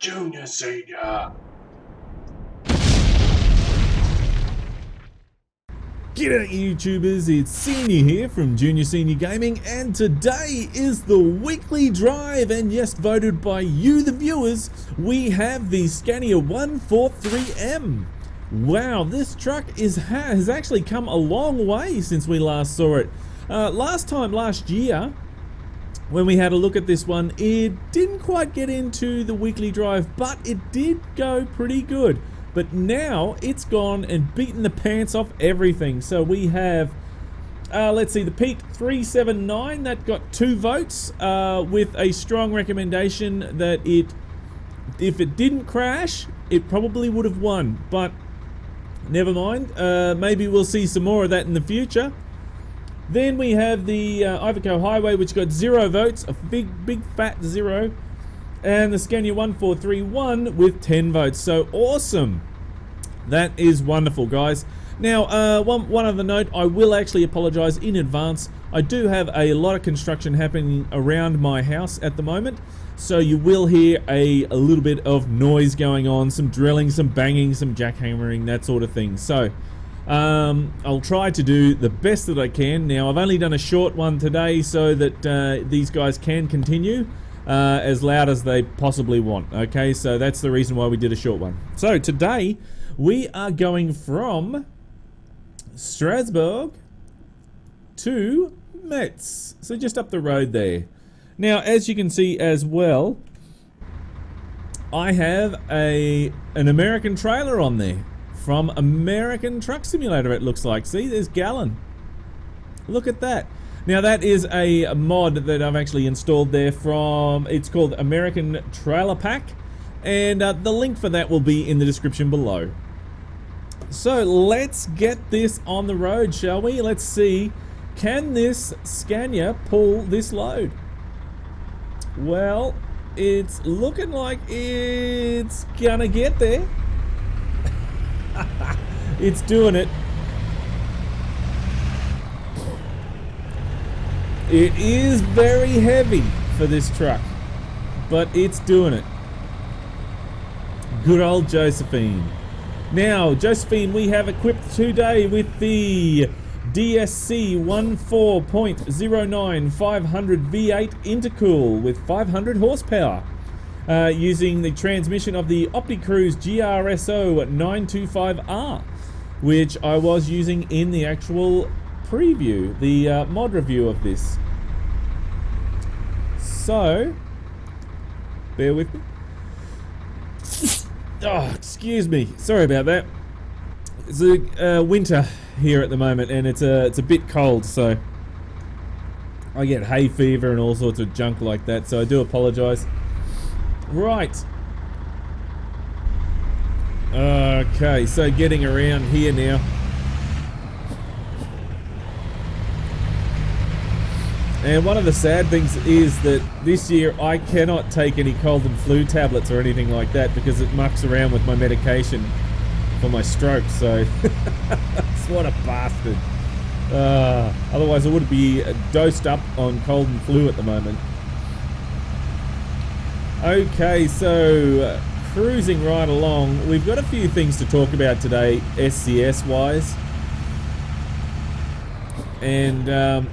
Junior Senior. G'day YouTubers, it's Senior here from Junior Senior Gaming, and today is the weekly drive, and yes, voted by you the viewers, we have the Scania 143M. Wow, this truck has actually come a long way since we last saw it. Last year, when we had a look at this one, it didn't quite get into the weekly drive, but it did go pretty good. But now it's gone and beaten the pants off everything. So we have, let's see, the Pete 379 that got 2 votes with a strong recommendation that if it didn't crash, it probably would have won. But never mind. Maybe we'll see some more of that in the future. Then we have the Iveco Highway, which got 0 votes, a big fat 0. And the Scania 1431 with 10 votes. So awesome. That is wonderful, guys. Now, one other note, I will actually apologize in advance. I do have a lot of construction happening around my house at the moment. So you will hear a little bit of noise going on, some drilling, some banging, some jackhammering, that sort of thing. So I'll try to do the best that I can. Now, I've only done a short one today so that these guys can continue as loud as they possibly want. Okay, so that's the reason why we did a short one. So today we are going from Strasbourg to Metz, so just up the road there. Now, as you can see as well, I have an American trailer on there from American Truck Simulator, it looks like. See, there's Gallon. Look at that. Now that is a mod that I've actually installed there from, it's called American Trailer Pack, and the link for that will be in the description below. So let's get this on the road, shall we? Let's see, can this Scania pull this load? Well, it's looking like it's gonna get there. It's doing it. It is very heavy for this truck, but it's doing it. Good old Josephine. Now, Josephine, we have equipped today with the DSC 14.09 500 V8 intercool with 500 horsepower, using the transmission of the OptiCruise GRSO 925R, which I was using in the actual preview, the mod review of this. So, bear with me. Oh, excuse me. Sorry about that. It's a winter here at the moment, and it's a bit cold, so I get hay fever and all sorts of junk like that. So I do apologise. Right. Okay, so getting around here now. And one of the sad things is that this year I cannot take any cold and flu tablets or anything like that because it mucks around with my medication for my stroke, so what a bastard. Otherwise I would be dosed up on cold and flu at the moment. Okay, so cruising right along. We've got a few things to talk about today, SCS wise. And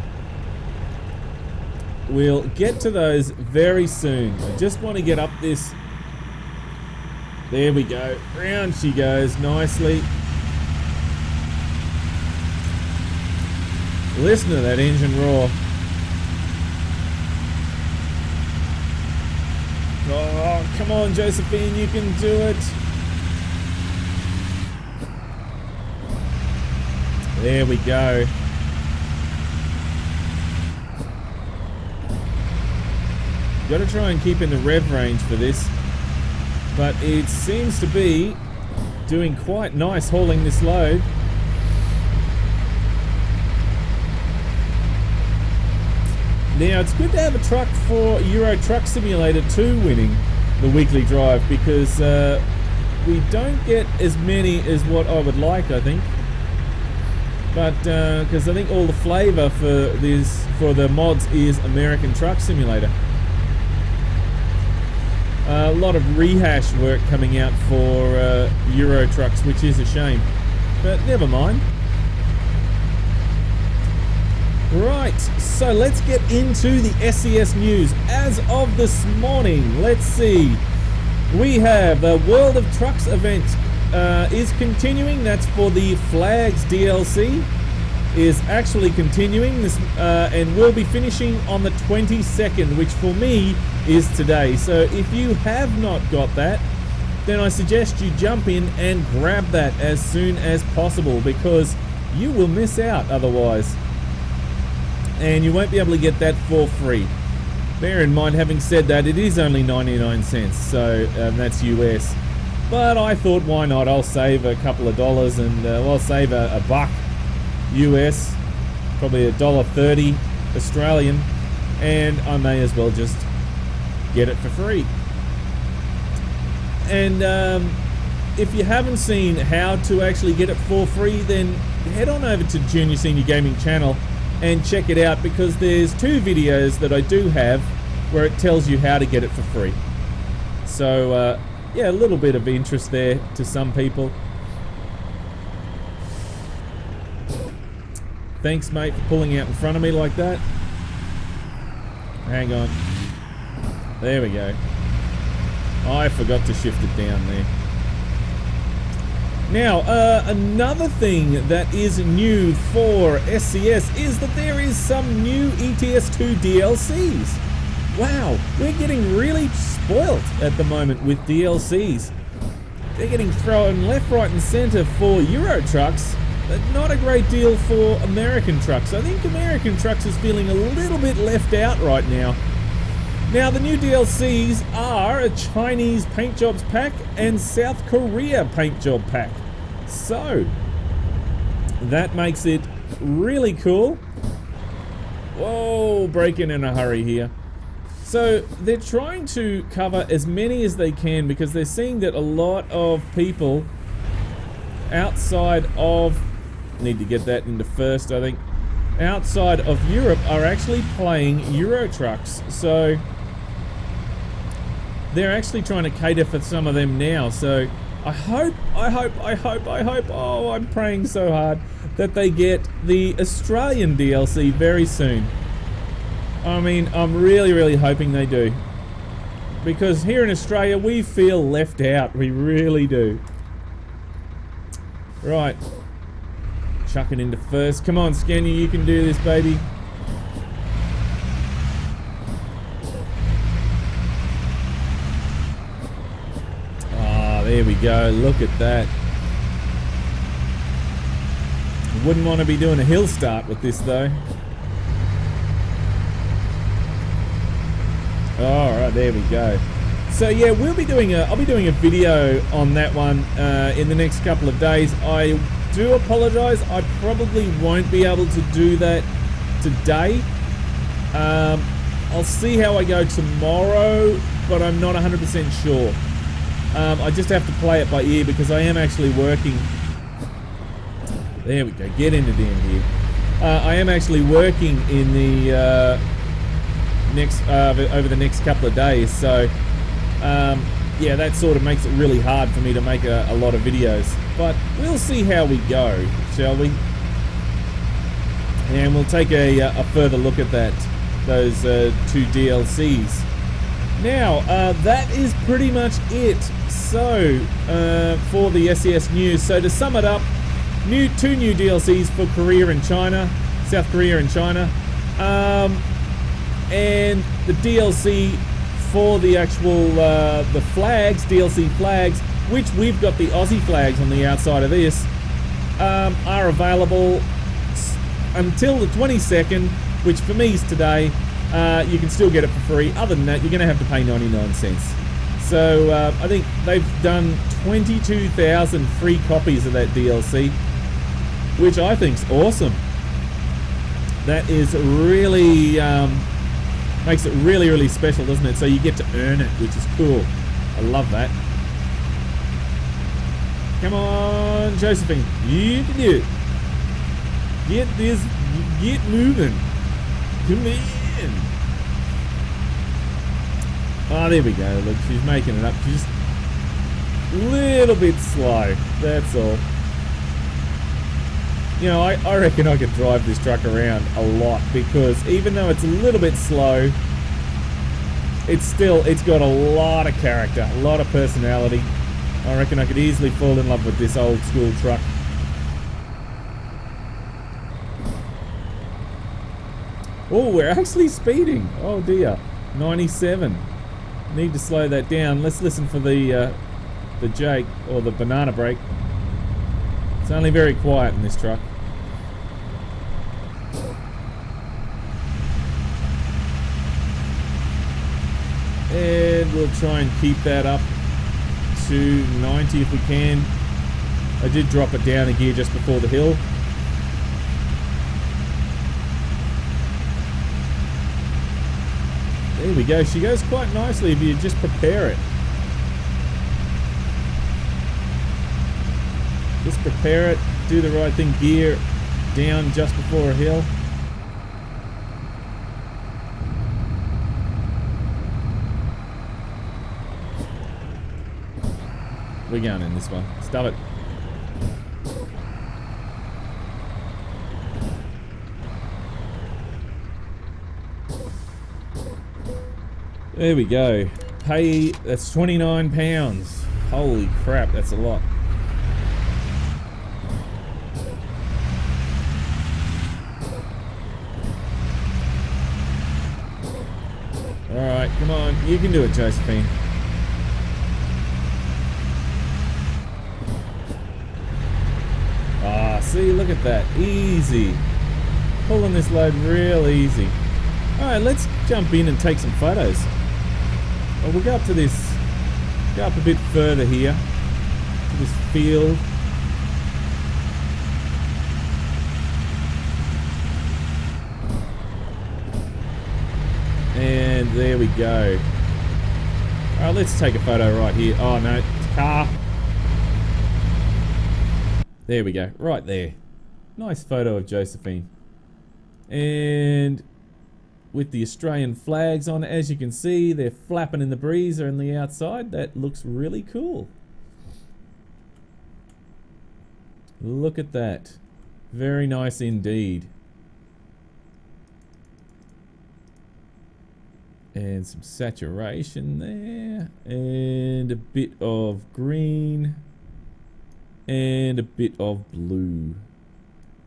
we'll get to those very soon. I just want to get up this. There we go. Round she goes nicely. Listen to that engine roar. Oh, come on, Josephine, you can do it. There we go. Got to try and keep in the rev range for this, but it seems to be doing quite nice hauling this load. Now, it's good to have a truck for Euro Truck Simulator 2 winning the weekly drive, because we don't get as many as what I would like, I think. But because I think all the flavour for the mods is American Truck Simulator. A lot of rehash work coming out for Euro trucks, which is a shame. But never mind. Right, so let's get into the SCS news. As of this morning, let's see. We have the World of Trucks event is continuing. That's for the Flags DLC. Is actually continuing this and will be finishing on the 22nd, which for me is today. So if you have not got that, then I suggest you jump in and grab that as soon as possible, because you will miss out otherwise. And you won't be able to get that for free. Bear in mind, having said that, it is only 99 cents, so that's US. But I thought, why not? I'll save a couple of dollars, and I'll save a buck US, probably $1.30 Australian, and I may as well just get it for free. And if you haven't seen how to actually get it for free, then head on over to Junior Senior Gaming channel and check it out, because there's 2 videos that I do have where it tells you how to get it for free. So yeah, a little bit of interest there to some people. Thanks, mate, for pulling out in front of me like that. Hang on. There we go. I forgot to shift it down there. Now, another thing that is new for SCS is that there is some new ETS2 DLCs. Wow, we're getting really spoilt at the moment with DLCs. They're getting thrown left, right and centre for Euro trucks, but not a great deal for American trucks. I think American trucks is feeling a little bit left out right now. Now, the new DLCs are a Chinese paint jobs pack and South Korea paint job pack. So, that makes it really cool. Whoa, braking in a hurry here. So, they're trying to cover as many as they can, because they're seeing that a lot of people outside of, need to get that into first, I think, outside of Europe are actually playing Euro trucks. So they're actually trying to cater for some of them now. So I hope, oh, I'm praying so hard that they get the Australian DLC very soon. I mean, I'm really hoping they do, because here in Australia we feel left out. We really do. Right, chuck it into first. Come on, Scania, you can do this, baby. Ah, there we go. Look at that. Wouldn't want to be doing a hill start with this though. All right, there we go. So yeah, I'll be doing a video on that one in the next couple of days. I do apologize, I probably won't be able to do that today. I'll see how I go tomorrow, but I'm not 100% sure. I just have to play it by ear, because I am actually working. There we go, get into the end here. I am actually working in the over the next couple of days, so yeah, that sort of makes it really hard for me to make a lot of videos. But we'll see how we go, shall we? And we'll take a further look at those 2 DLCs. Now, that is pretty much it. So, for the SCS news. So to sum it up, 2 new DLCs for Korea and China, South Korea and China, and the DLC for the actual the flags, DLC flags, which we've got the Aussie flags on the outside of this, are available until the 22nd, which for me is today. You can still get it for free. Other than that, you're going to have to pay 99 cents. So I think they've done 22,000 free copies of that DLC, which I think's awesome. That is really makes it really special, doesn't it? So you get to earn it, which is cool. I love that. Come on, Josephine, you can do it. Get this, get moving. Come in. Oh, there we go. Look, she's making it up. She's just a little bit slow. That's all. You know, I reckon I could drive this truck around a lot because even though it's a little bit slow, it's got a lot of character, a lot of personality. I reckon I could easily fall in love with this old school truck. Oh, we're actually speeding. Oh dear. 97. Need to slow that down. Let's listen for the Jake, or the banana brake. It's only very quiet in this truck. And we'll try and keep that up to 90 if we can. I did drop it down a gear just before the hill. There we go. She goes quite nicely if you just prepare it. Just prepare it, do the right thing, gear down just before a hill. We're going in this one. Stop it. There we go. Pay, that's £29. Holy crap, that's a lot. Alright, come on. You can do it, Josephine. Ah, see, look at that. Easy. Pulling this load real easy. Alright, let's jump in and take some photos. Well, we'll go up to this, go up a bit further here, to this field. And there we go. Alright, let's take a photo right here. Oh no, it's a car. There we go, right there. Nice photo of Josephine. And with the Australian flags on, as you can see, they're flapping in the breeze on the outside. That looks really cool. Look at that. Very nice indeed. And some saturation there. And a bit of green. And a bit of blue.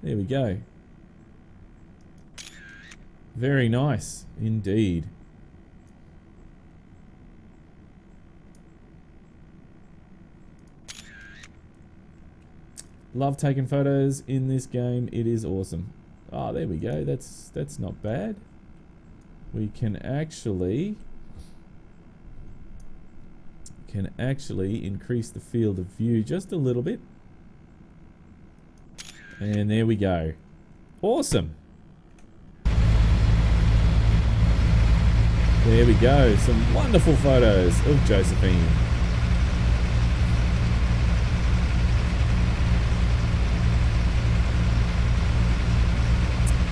There we go. Very nice indeed. Love taking photos in this game. It is awesome. Oh, there we go. That's not bad. We can actually increase the field of view just a little bit. And there we go. Awesome. There we go. Some wonderful photos of Josephine.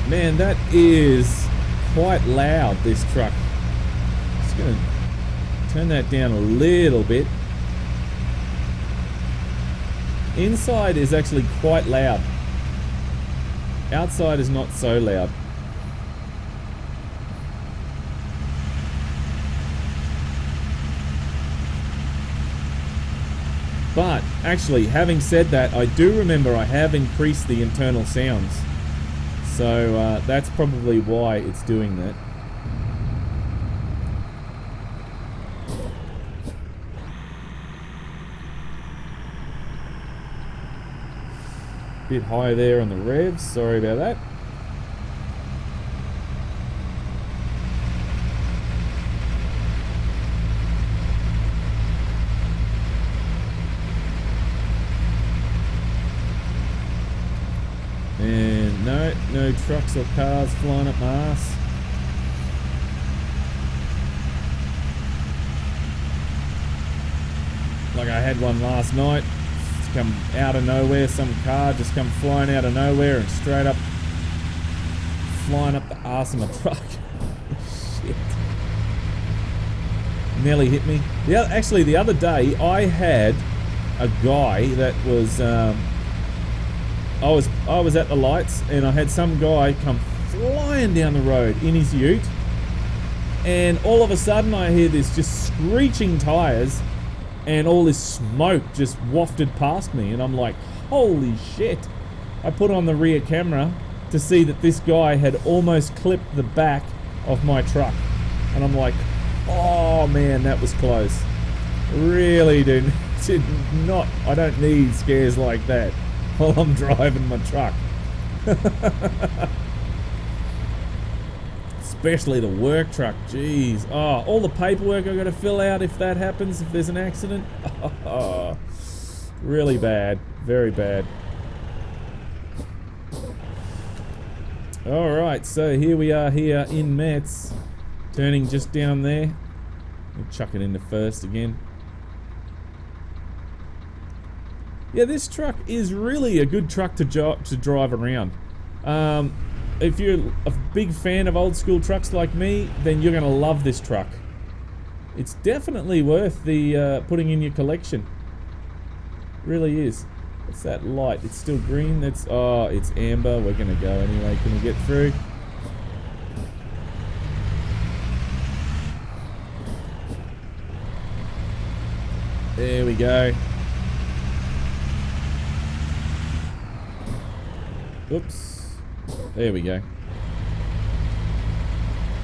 Man, that is quite loud, this truck. Just going to turn that down a little bit. Inside is actually quite loud. Outside is not so loud. But actually, having said that, I do remember I have increased the internal sounds. So that's probably why it's doing that. Bit high there on the revs, sorry about that. And no trucks or cars flying up my ass. Like I had one last night. Come out of nowhere, some car just come flying out of nowhere and straight up flying up the arse of my truck. Shit. Nearly hit me. Actually, the other day I had a guy that was I was at the lights and I had some guy come flying down the road in his ute, and all of a sudden I hear this just screeching tires and all this smoke just wafted past me, and I'm like, holy shit. I put on the rear camera to see that this guy had almost clipped the back of my truck, and I'm like, oh man, that was close. Really did not, I don't need scares like that while I'm driving my truck. Especially the work truck, jeez. Oh, all the paperwork I've got to fill out if that happens, if there's an accident. Oh, really bad, very bad. Alright, so here we are here in Metz, turning just down there. We'll chuck it into first again. Yeah, this truck is really a good truck to drive around. If you're a big fan of old school trucks like me, then you're going to love this truck. It's definitely worth the putting in your collection. Really is. What's that light? It's still green. That's, oh, it's amber. We're going to go anyway. Can we get through? There we go. Oops. There we go.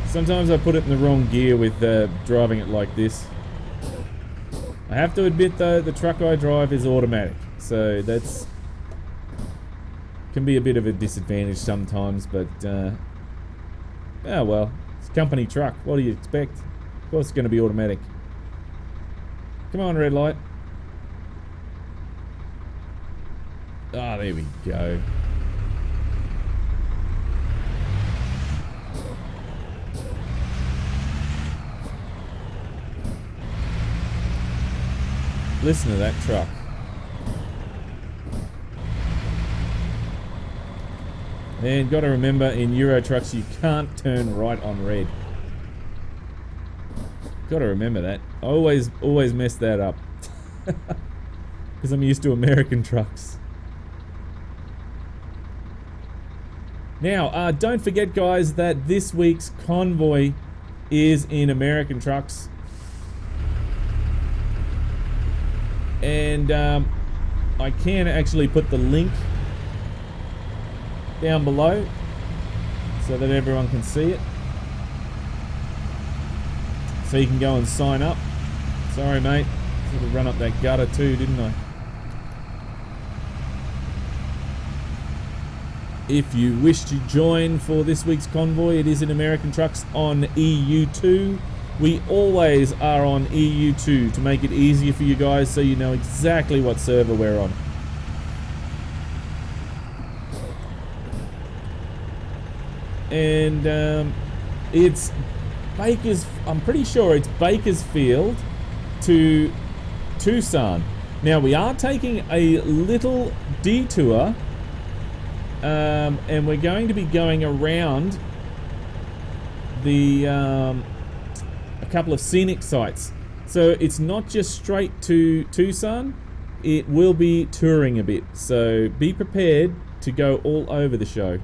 Sometimes I put it in the wrong gear with driving it like this. I have to admit though, the truck I drive is automatic, so that's can be a bit of a disadvantage sometimes, but oh well, it's a company truck. What do you expect? Of course it's going to be automatic. Come on, red light. Ah, there we go. Listen to that truck. And got to remember, in Euro trucks you can't turn right on red. Got to remember that. I always mess that up because I'm used to American trucks. Now, don't forget, guys, that this week's convoy is in American trucks. And I can actually put the link down below so that everyone can see it. So you can go and sign up. Sorry, mate. Sort of run up that gutter too, didn't I? If you wish to join for this week's convoy, it is in American trucks on EU2. We always are on EU2 to make it easier for you guys so you know exactly what server we're on. And it's I'm pretty sure it's Bakersfield to Tucson. Now we are taking a little detour and we're going to be going around the a couple of scenic sites. So it's not just straight to Tucson, it will be touring a bit. So be prepared to go all over the show.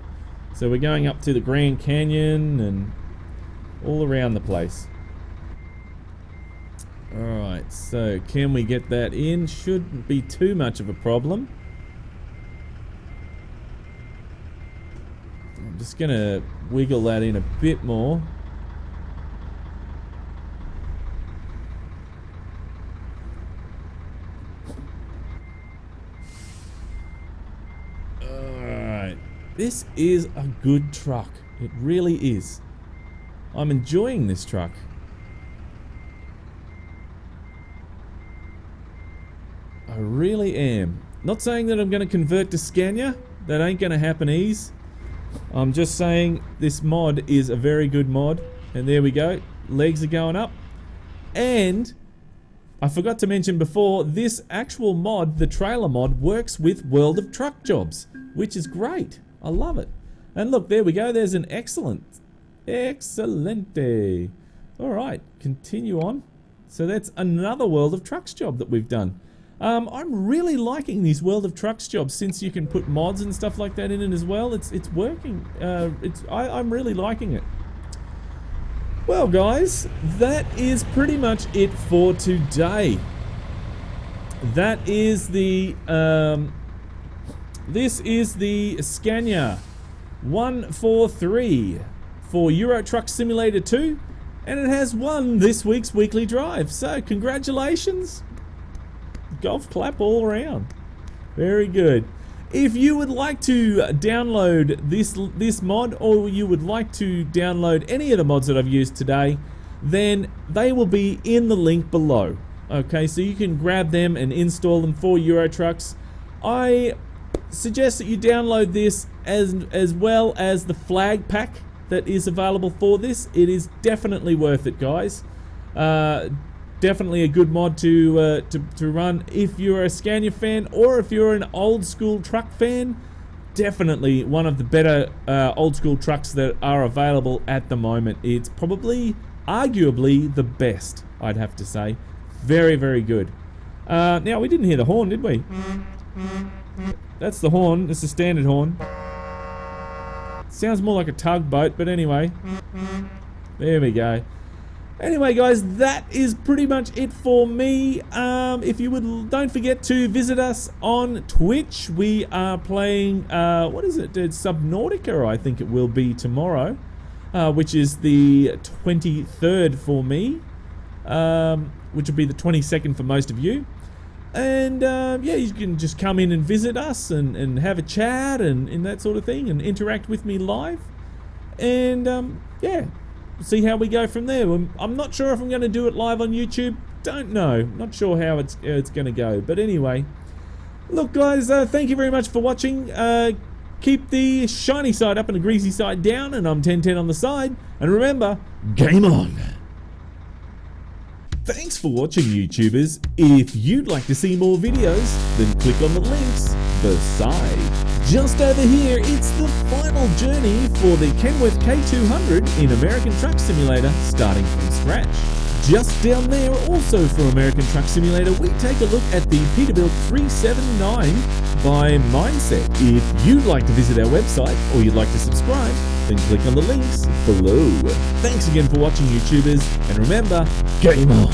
So we're going up to the Grand Canyon and all around the place. Alright, so can we get that in? Shouldn't be too much of a problem. I'm just gonna wiggle that in a bit more. This is a good truck. It really is. I'm enjoying this truck. I really am. Not saying that I'm going to convert to Scania. That ain't going to happen ease. I'm just saying this mod is a very good mod. And there we go. Legs are going up. And I forgot to mention before, this actual mod, the trailer mod, works with World of Truck Jobs, which is great. I love it. And look, there we go. There's an excellent. Excelente. Alright, continue on. So that's another World of Trucks job that we've done. I'm really liking these World of Trucks jobs, since you can put mods and stuff like that in it as well. It's working. I'm really liking it. Well, guys, that is pretty much it for today. That is the this is the Scania 143 for Euro Truck Simulator 2, and it has won this week's weekly drive. So congratulations. Golf clap all around. Very good. If you would like to download this mod, or you would like to download any of the mods that I've used today, then they will be in the link below. Okay, so you can grab them and install them for Euro Trucks. I suggest that you download this as well as the flag pack that is available for this. It is definitely worth it, guys. Definitely a good mod to run if you're a Scania fan, or if you're an old school truck fan. Definitely one of the better old school trucks that are available at the moment. It's probably, arguably, the best, I'd have to say. Very, very good. Now, we didn't hear the horn, did we? That's the horn. It's a standard horn. Sounds more like a tugboat, but anyway. There we go. Anyway, guys, that is pretty much it for me. If you would, don't forget to visit us on Twitch. We are playing, what is it? It's Subnautica, I think it will be tomorrow, which is the 23rd for me, which will be the 22nd for most of you. And yeah, you can just come in and visit us and have a chat and that sort of thing, and interact with me live. And yeah, see how we go from there. I'm not sure if I'm going to do it live on YouTube. Don't know. Not sure how it's going to go. But anyway, look, guys, thank you very much for watching. Keep the shiny side up and the greasy side down, and I'm 1010 on the side. And remember, game on. Thanks for watching, YouTubers. If you'd like to see more videos, then click on the links beside. Just over here, it's the final journey for the Kenworth K200 in American Truck Simulator, starting from scratch. Just down there, also from American Truck Simulator, we take a look at the Peterbilt 379 by Mindset. If you'd like to visit our website, or you'd like to subscribe, then click on the links below. Thanks again for watching, YouTubers, and remember, game on!